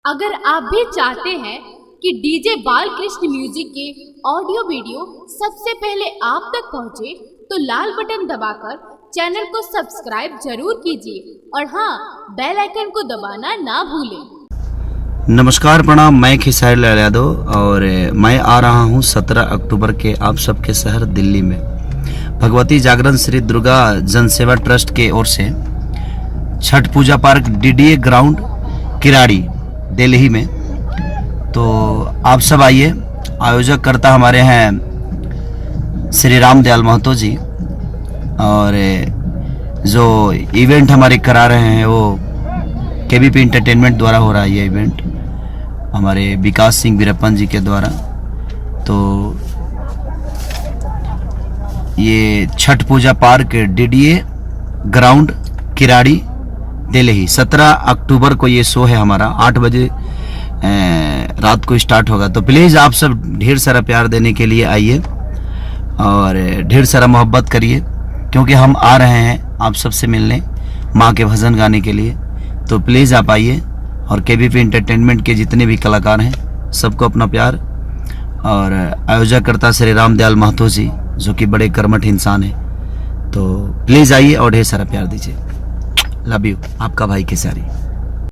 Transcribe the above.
अगर आप भी चाहते हैं कि डीजे बालकृष्ण म्यूजिक के ऑडियो वीडियो सबसे पहले आप तक पहुंचे, तो लाल बटन दबाकर चैनल को सब्सक्राइब जरूर कीजिए और हाँ, बेल आइकन को दबाना ना भूलें। नमस्कार, प्रणाम। मैं खेसारी लाल यादव और मैं आ रहा हूँ 17 अक्टूबर के आप सबके शहर दिल्ली में भगवती जागरण श्री दुर्गा जनसेवा ट्रस्ट के ओर से Chhath Puja park DDA ground Kirari Delhi में। तो आप सब आइए। आयोजक करता हमारे हैं श्री राम दयाल महतो जी, और जो इवेंट हमारे करा रहे हैं वो केबीपी एंटरटेनमेंट द्वारा हो रहा है। ये इवेंट हमारे विकास सिंह वीरप्पन जी के द्वारा। तो ये Chhath Puja park DDA ground Kirari Delhi 17 अक्टूबर को ये शो है हमारा। 8 बजे रात को स्टार्ट होगा। तो प्लीज़ आप सब ढेर सारा प्यार देने के लिए आइए और ढेर सारा मोहब्बत करिए, क्योंकि हम आ रहे हैं आप सबसे मिलने, माँ के भजन गाने के लिए। तो प्लीज़ आप आइए और केबीपी एंटरटेनमेंट के जितने भी कलाकार हैं सबको अपना प्यार। और आयोजक करता श्री राम दयाल महतो जी, जो कि बड़े कर्मठ इंसान हैं। तो प्लीज़ आइए और ढेर सारा प्यार दीजिए। लव यू, आपका भाई खेसारी।